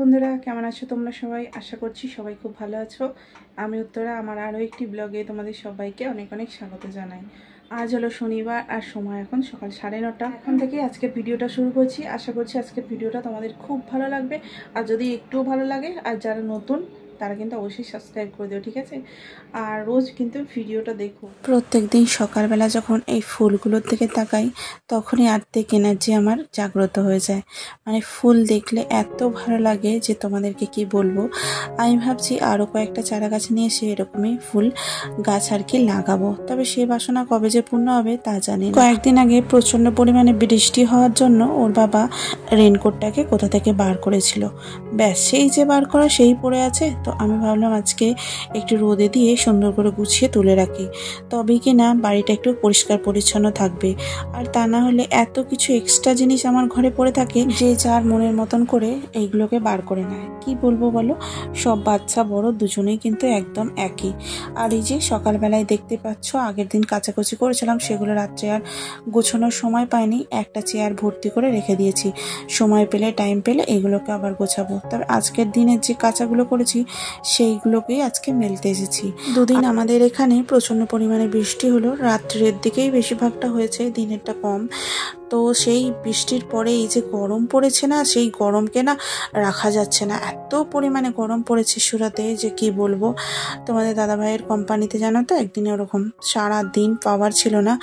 বন্ধুরা, কেমন আছো তোমরা সবাই? আশা করছি সবাই খুব ভালো আছো। আমি উত্তরা, আমার আরও একটি ব্লগে তোমাদের সবাইকে অনেক অনেক স্বাগত জানাই। আজ হলো শনিবার আর সময় এখন সকাল 9:30। এখন থেকে আজকের ভিডিওটা শুরু করছি। আশা করছি আজকের ভিডিওটা তোমাদের খুব ভালো লাগবে। আর যদি একটুও ভালো লাগে, আর যারা নতুন তারা কিন্তু অবশ্যই সাবস্ক্রাইব করে দিও, ঠিক আছে? আর রোজ কিন্তু ভিডিওটা দেখো। প্রত্যেক দিন সকালবেলা যখন এই ফুলগুলোর দিকে তাকাই, তখনই আর্থিক এনার্জি আমার জাগ্রত হয়ে যায়। মানে ফুল দেখলে এত ভালো লাগে যে তোমাদেরকে কি বলবো। আমি ভাবছি আরও কয়েকটা চারা গাছ নিয়ে এসে এরকমই ফুল গাছ আর কি লাগাবো। তবে সে বাসনা কবে যে পূর্ণ হবে তা জানি না। কয়েকদিন আগে প্রচণ্ড পরিমাণে বৃষ্টি হওয়ার জন্য ওর বাবা রেনকোটটাকে কোথা থেকে বার করেছিল। ব্যাস সেই যে বার করা সেই পড়ে আছে। তো আমি ভাবলাম আজকে একটু রোদে দিয়ে সুন্দর করে গুছিয়ে তুলে রাখি, তবেই কি না বাড়িটা একটু পরিষ্কার পরিচ্ছন্ন থাকবে। আর তা না হলে এত কিছু এক্সট্রা জিনিস আমার ঘরে পড়ে থাকে, যে যার মনের মতন করে এইগুলোকে বার করে নেয়। কি বলবো বলো, সব বাচ্চা বড় দুজনেই কিন্তু একদম একই। আর এই যে সকালবেলায় দেখতে পাচ্ছ, আগের দিন কাচাকুচি করেছিলাম, সেগুলো রাত্রে আর গোছানোর সময় পাইনি। একটা চেয়ার ভর্তি করে রেখে দিয়েছি, সময় পেলে টাইম পেলে এগুলোকে আবার গোছাবো। তবে আজকের দিনের যে কাচাগুলো করেছি সেইগুলোকেই আজকে মেলতে এসেছি। দুদিন আমাদের এখানে প্রচণ্ড পরিমাণে বৃষ্টি হলো, রাত্রের দিকেই বেশিরভাগটা হয়েছে, দিনেরটা কম। তো সেই বৃষ্টির পরে এই যে গরম পড়েছে না, সেই গরমকে না রাখা যাচ্ছে না। এত পরিমাণে গরম পড়েছে সুরাতে যে কি বলবো। তোমাদের দাদাভাইয়ের কোম্পানিতে জানো তো, একদিনে ওরকম সারা দিন পাওয়ার ছিল না।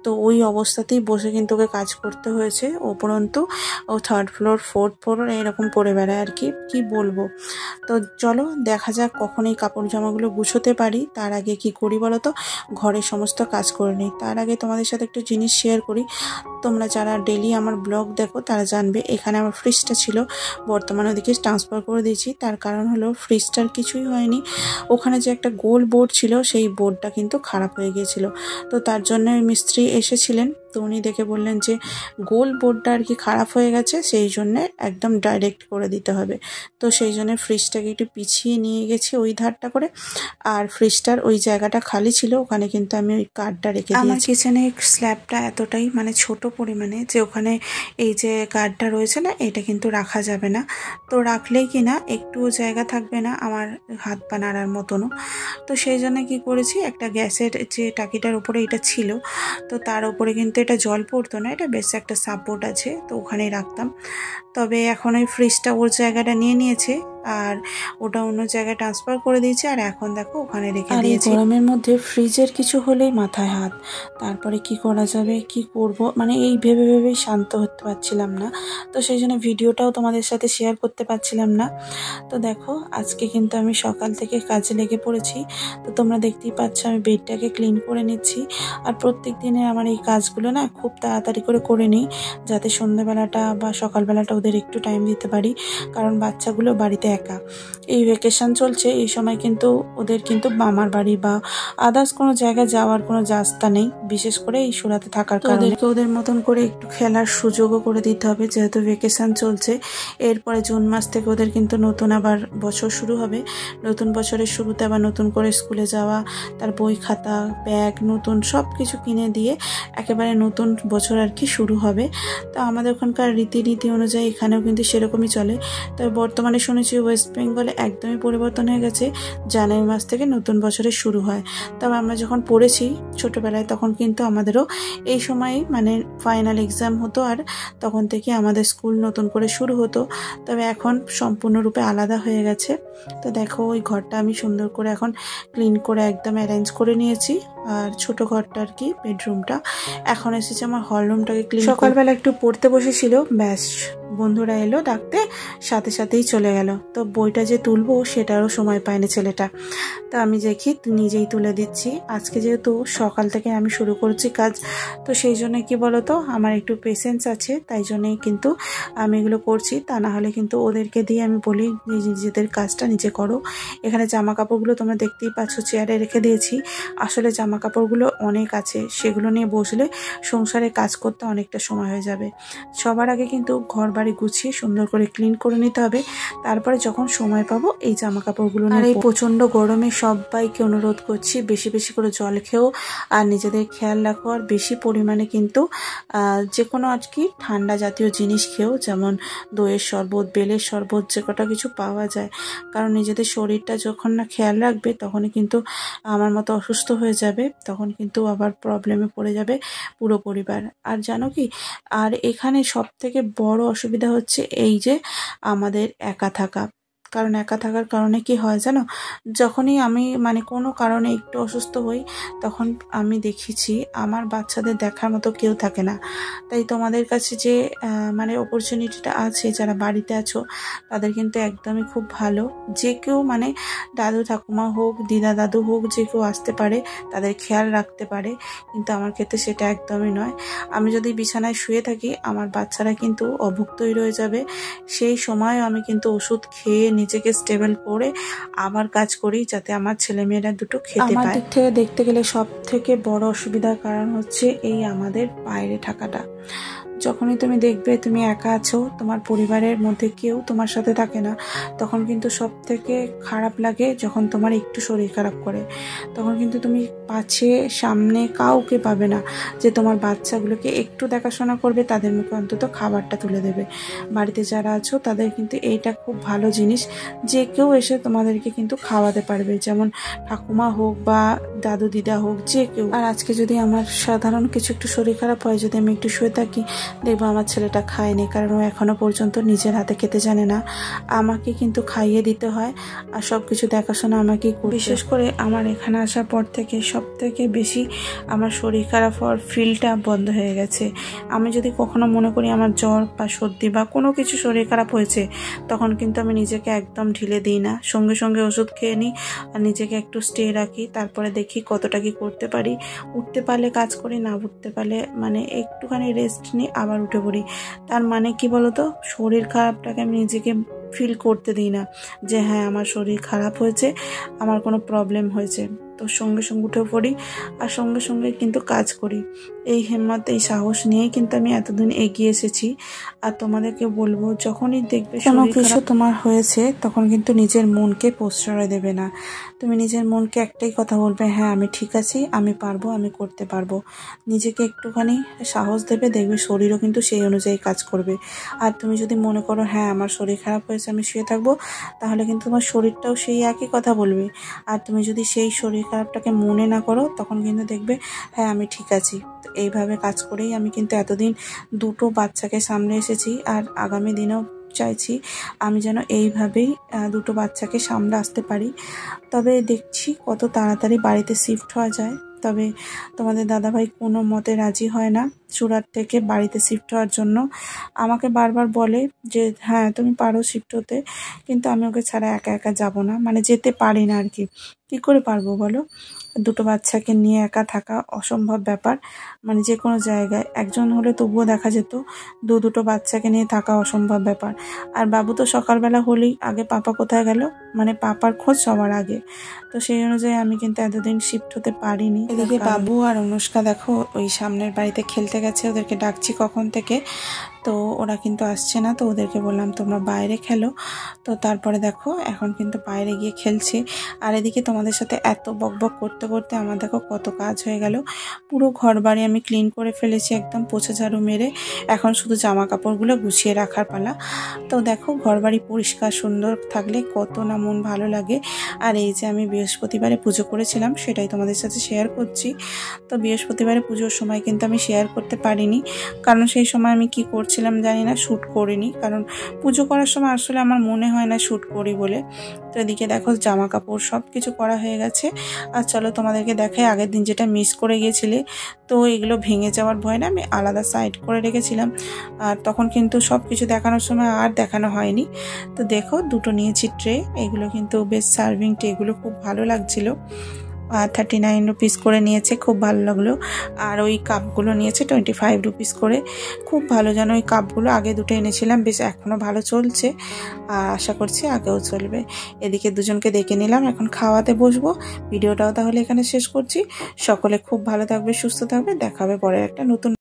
তো ওই অবস্থাতেই বসে কিন্তু ওকে কাজ করতে হয়েছে। উপরন্তু ও 3rd ফ্লোর 4th ফ্লোর এরকম করে বেড়ায় আর কি বলবো। তো চলো দেখা যাক কখন এই কাপড় জামাগুলো গুছোতে পারি। তার আগে কি করি বলো তো, ঘরের সমস্ত কাজ করে নিই। তার আগে তোমাদের সাথে একটু জিনিস শেয়ার করি। তোমরা যারা ডেলি আমার ব্লগ দেখো তারা জানবে, এখানে আমার ফ্রিজটা ছিল, বর্তমানে ওদিকে ট্রান্সফার করে দিয়েছি। তার কারণ হলো ফ্রিজটার কিছুই হয়নি, ওখানে যে একটা গোল বোর্ড ছিল সেই বোর্ডটা কিন্তু খারাপ হয়ে গিয়েছিল। তো তার জন্য মিস্ত্রি এসেছিলেন, তো উনি দেখে বললেন যে গোল বোর্ডটা আর কি খারাপ হয়ে গেছে, সেই জন্যে একদম ডাইরেক্ট করে দিতে হবে। তো সেই জন্য ফ্রিজটাকে একটু পিছিয়ে নিয়ে গেছি ওই ধারটা করে। আর ফ্রিজটার ওই জায়গাটা খালি ছিল, ওখানে কিন্তু আমি ওই কার্ডটা রেখে দিয়েছি। আমার কিচেনে স্ল্যাবটা এতটাই মানে ছোট পরিমাণে যে ওখানে এই যে কার্ডটা রয়েছে না, এটা কিন্তু রাখা যাবে না। তো রাখলেই কি না একটুও জায়গা থাকবে না আমার হাত পা নাড়ার মতনও। তো সেই জন্য কি করেছি, একটা গ্যাসের যে টাকিটার উপরে এটা ছিল, তো তার উপরে কিন্তু এটা জল পড়তো না, এটা বেশ একটা সাপোর্ট আছে, তো ওখানেই রাখতাম। তবে এখন ওই ফ্রিজটা ওর জায়গাটা নিয়ে নিয়েছে, আর ওটা অন্য জায়গায় ট্রান্সফার করে দিয়েছে। আর এখন দেখো ওখানে রেখে দিয়েছি। গরমের মধ্যে ফ্রিজের কিছু হলেই মাথায় হাত, তারপরে কি করা যাবে কি করব, মানে এই ভেবে ভেবেই শান্ত হতে পারছিলাম না। তো সেই জন্য ভিডিওটাও তোমাদের সাথে শেয়ার করতে পারছিলাম না। তো দেখো আজকে কিন্তু আমি সকাল থেকে কাজে লেগে পড়েছি। তো তোমরা দেখতেই পাচ্ছ আমি বেডটাকে ক্লিন করে নিচ্ছি। আর প্রত্যেক দিনের আমার এই কাজগুলো না খুব তাড়াতাড়ি করে নিই, যাতে সন্ধ্যাবেলাটা বা সকালবেলাটা ওদের একটু টাইম দিতে পারি। কারণ বাচ্চাগুলো বাড়িতে একা, এই ভ্যাকেশন চলছে, এই সময় কিন্তু ওদের কিন্তু মামার বাড়ি বা আদার্স কোনো জায়গায় যাওয়ার কোনো রাস্তা নেই, বিশেষ করে এই সুরাতে থাকার কারণে। ওদেরকে ওদের মতন করে একটু খেলার সুযোগও করে দিতে হবে, যেহেতু ভ্যাকেশন চলছে। এরপরে জুন মাস থেকে ওদের কিন্তু নতুন আবার বছর শুরু হবে। নতুন বছরের শুরুতে আবার নতুন করে স্কুলে যাওয়া, তার বই খাতা ব্যাগ নতুন সব কিছু কিনে দিয়ে একেবারে নতুন বছর আর কি শুরু হবে। তো আমাদের ওখানকার রীতিনীতি অনুযায়ী এখানেও কিন্তু সেরকমই চলে। তবে বর্তমানে শুনেছি ওয়েস্ট বেঙ্গলে একদমই পরিবর্তন হয়ে গেছে, জানুয়ারি মাস থেকে নতুন বছরের শুরু হয়। তবে আমরা যখন পড়েছি ছোটোবেলায় তখন কিন্তু আমাদেরও এই সময়ে মানে ফাইনাল এক্সাম হতো, আর তখন থেকে আমাদের স্কুল নতুন করে শুরু হতো। তবে এখন সম্পূর্ণরূপে আলাদা হয়ে গেছে। তো দেখো ওই ঘরটা আমি সুন্দর করে এখন ক্লিন করে একদম অ্যারেঞ্জ করে নিয়েছি। আর ছোট ঘরটা আর কি বেডরুমটা, এখন এসেছে আমার হল রুমটাকে ক্লিন। সকালবেলা একটু পড়তে বসেছিল, ব্যাস বন্ধুরা এলো ডাকতে, সাথে সাথেই চলে গেল। তো বইটা যে তুলবো সেটারও সময় পায়নি ছেলেটা, তো আমি দেখি নিজেই তুলে দিচ্ছি। আজকে যেহেতু সকাল থেকে আমি শুরু করছি কাজ, তো সেই জন্য কি বলতো আমার একটু পেশেন্স আছে, তাই জন্যই কিন্তু আমি এগুলো করছি। তা না হলে কিন্তু ওদেরকে দিয়ে আমি বলি নিজেদের কাজটা নিজে করো। এখানে জামা কাপড়গুলো তোমরা দেখতেই পাচ্ছ চেয়ারে রেখে দিয়েছি। আসলে জামা জামা কাপড়গুলো অনেক আছে, সেগুলো নিয়ে বসলে সংসারে কাজ করতে অনেকটা সময় হয়ে যাবে। সবার আগে কিন্তু ঘর বাড়ি গুছিয়ে সুন্দর করে ক্লিন করে নিতে হবে, তারপরে যখন সময় পাবো এই জামা কাপড়গুলো নিয়ে। আর এই প্রচণ্ড গরমে সবাইকে অনুরোধ করছি বেশি বেশি করে জল খেও আর নিজেদের খেয়াল রাখো, আর বেশি পরিমাণে কিন্তু যে কোনো আর কি ঠান্ডা জাতীয় জিনিস খেও, যেমন দইয়ের শরবত, বেলের শরবত, যে কটা কিছু পাওয়া যায়। কারণ নিজেদের শরীরটা যখন না খেয়াল রাখবে তখনই কিন্তু আমার মতো অসুস্থ হয়ে যাবে, তখন কিন্তু আবার প্রবলেমে পড়ে যাবে পুরো পরিবার। আর জানো কি, আর এখানে সব থেকে বড় অসুবিধা হচ্ছে এই যে আমাদের একা থাকা। কারণ একা থাকার কারণে কি হয় জানো, যখনই আমি মানে কোনো কারণে একটু অসুস্থ হই তখন আমি দেখেছি আমার বাচ্চাদের দেখার মতো কেউ থাকে না। তাই তোমাদের কাছে যে মানে অপরচুনিটিটা আছে, যারা বাড়িতে আছো তাদের কিন্তু একদমই খুব ভালো। যে কেউ মানে দাদু ঠাকুমা হোক, দিদা দাদু হোক, যে কেউ আসতে পারে, তাদের খেয়াল রাখতে পারে। কিন্তু আমার ক্ষেত্রে সেটা একদমই নয়। আমি যদি বিছানায় শুয়ে থাকি আমার বাচ্চারা কিন্তু অভুক্তই রয়ে যাবে। সেই সময় আমি কিন্তু ওষুধ খেয়ে নিজেকে স্টেবল করে আবার কাজ করি, যাতে আমার ছেলেমেয়েরা দুটো খেতে পায়। আমার দিক থেকে দেখতে গেলে সব থেকে বড় অসুবিধার কারণ হচ্ছে এই আমাদের বাইরে থাকাটা। যখনই তুমি দেখবে তুমি একা আছো, তোমার পরিবারের মধ্যে কেউ তোমার সাথে থাকে না, তখন কিন্তু সব থেকে খারাপ লাগে যখন তোমার একটু শরীর খারাপ করে। তখন কিন্তু তুমি পাশে সামনে কাউকে পাবে না যে তোমার বাচ্চাগুলোকে একটু দেখাশোনা করবে, তাদের মুখে অন্তত খাবারটা তুলে দেবে। বাড়িতে যারা আছো তাদের কিন্তু এইটা খুব ভালো জিনিস, যে কেউ এসে তোমাদেরকে কিন্তু খাওয়াতে পারবে, যেমন ঠাকুমা হোক বা দাদু দিদা হোক, যে কেউ। আর আজকে যদি আমার সাধারণ কিছু একটু শরীর খারাপ হয়, যদি আমি একটু শুয়ে থাকি, দেখবো আমার ছেলেটা খায়নি, কারণ ও এখনো পর্যন্ত নিজের হাতে খেতে জানে না। আমাকে কিন্তু খাইয়ে দিতে হয় আর সব কিছু দেখাশোনা আমাকেই করতে। বিশেষ করে আমার এখানে আসার পর থেকে সব থেকে বেশি আমার শরীর খারাপ হওয়ার ফিলটা বন্ধ হয়ে গেছে। আমি যদি কখনো মনে করি আমার জ্বর বা সর্দি বা কোনো কিছু শরীর খারাপ হয়েছে, তখন কিন্তু আমি নিজেকে একদম ঢিলে দিই না, সঙ্গে সঙ্গে ওষুধ খেয়ে নিই আর নিজেকে একটু স্টে রাখি। তারপরে দেখি কতটা কি করতে পারি। উঠতে পারলে কাজ করি, না উঠতে পারলে মানে একটুখানি রেস্ট নিই, আবার উঠে পড়ি। তার মানে কি বলতো, শরীর খারাপটাকে আমি নিজেকে ফিল করতে দিই না যে হ্যাঁ আমার শরীর খারাপ হয়েছে, আমার কোনো প্রবলেম হয়েছে। তো সঙ্গে সঙ্গে উঠে পড়ি আর সঙ্গে সঙ্গে কিন্তু কাজ করি। এই হিম্মত, এই সাহস নিয়েই কিন্তু আমি এতদিন এগিয়ে এসেছি। আর তোমাদেরকে বলবো, যখনই দেখবে কোনো কিছু তোমার হয়েছে, তখন কিন্তু নিজের মনকে প্রশ্রয় দেবে না। তুমি নিজের মনকে একটাই কথা বলবে, হ্যাঁ আমি ঠিক আছি, আমি পারবো, আমি করতে পারবো। নিজেকে একটুখানি সাহস দেবে, দেখবে শরীরও কিন্তু সেই অনুযায়ী কাজ করবে। আর তুমি যদি মনে করো হ্যাঁ আমার শরীর খারাপ হয়েছে, আমি শুয়ে থাকবো, তাহলে কিন্তু তোমার শরীরটাও সেই একই কথা বলবে। আর তুমি যদি সেই শরীর খারাপটাকে মনে না করো, তখন কিন্তু দেখবে হ্যাঁ আমি ঠিক আছি। তো এইভাবে কাজ করেই আমি কিন্তু এতদিন দুটো বাচ্চাকে সামলে এসেছি, আর আগামী দিনেও চাইছি আমি যেন এইভাবেই দুটো বাচ্চাকে সামলে আসতে পারি। তবে দেখছি কত তাড়াতাড়ি বাড়িতে শিফট হওয়া যায়। তবে তোমাদের দাদাভাই কোনো মতে রাজি হয় না সুরাট থেকে বাড়িতে শিফট হওয়ার জন্য। আমাকে বারবার বলে যে হ্যাঁ তুমি পারো শিফট হতে, কিন্তু আমি ওকে ছাড়া একা একা যাব না, মানে যেতে পারি না আর কি। কী করে পারবো বলো, দুটো বাচ্চাকে নিয়ে একা থাকা অসম্ভব ব্যাপার। মানে যে কোনো জায়গায় একজন হলে তবুও দেখা যেত, দুটো বাচ্চাকে নিয়ে থাকা অসম্ভব ব্যাপার। আর বাবু তো সকালবেলা হলেই আগে পাপা কোথায় গেল, মানে পাপার খোঁজ সবার আগে। তো সেই অনুযায়ী আমি কিন্তু এতদিন শিফট হতে পারিনি। এদিকে বাবু আর অনুষ্কা দেখো ওই সামনের বাড়িতে খেলতে গেছে, ওদেরকে ডাকছি কখন থেকে, তো ওরা কিন্তু আসছে না। তো ওদেরকে বললাম তোমরা বাইরে খেলো, তো তারপরে দেখো এখন কিন্তু বাইরে গিয়ে খেলছে। আর এদিকে তোমাদের সাথে এত বকবক করতে করতে আমার দেখো কত কাজ হয়ে গেল। পুরো ঘর বাড়ি আমি ক্লিন করে ফেলেছি, একদম পোছা ঝাড়ু মেরে। এখন শুধু জামা কাপড়গুলো গুছিয়ে রাখার পালা। তো দেখো ঘর বাড়ি পরিষ্কার সুন্দর থাকলে কত না মন ভালো লাগে। আর এই যে আমি বৃহস্পতিবারে পুজো করেছিলাম, সেটাই তোমাদের সাথে শেয়ার করছি। তো বৃহস্পতিবারে পুজোর সময় কিন্তু আমি শেয়ার করতে পারিনি, কারণ সেই সময় আমি কি করছিলাম জানি না, শ্যুট করিনি। কারণ পুজো করার সময় আসলে আমার মনে হয় না শ্যুট করি বলে। তো এদিকে দেখো জামা কাপড় সব কিছু করা হয়ে গেছে। আর চলো তোমাদেরকে দেখাই আগের দিন যেটা মিস করে গিয়েছিলে। তো এগুলো ভেঙে যাওয়ার ভয় না আমি আলাদা সাইড করে রেখেছিলাম, আর তখন কিন্তু সব কিছু দেখানোর সময় আর দেখানো হয়নি। তো দেখো দুটো নিয়েছি ট্রে, এগুলো কিন্তু বেশ সার্ভিং ট্রে, এগুলো খুব ভালো লাগছিল। 39 রুপিস করে নিয়েছে, খুব ভালো লাগলো। আর ওই কাপগুলো নিয়েছে 25 রুপিস করে, খুব ভালো। যেন ওই কাপগুলো আগে দুটো এনেছিলাম, বেশ এখনও ভালো চলছে, আর আশা করছি আগেও চলবে। এদিকে দুজনকে ডেকে নিলাম, এখন খাওয়াতে বসবো। ভিডিওটাও তাহলে এখানে শেষ করছি। সকলে খুব ভালো থাকবে, সুস্থ থাকবে, দেখা হবে পরের একটা নতুন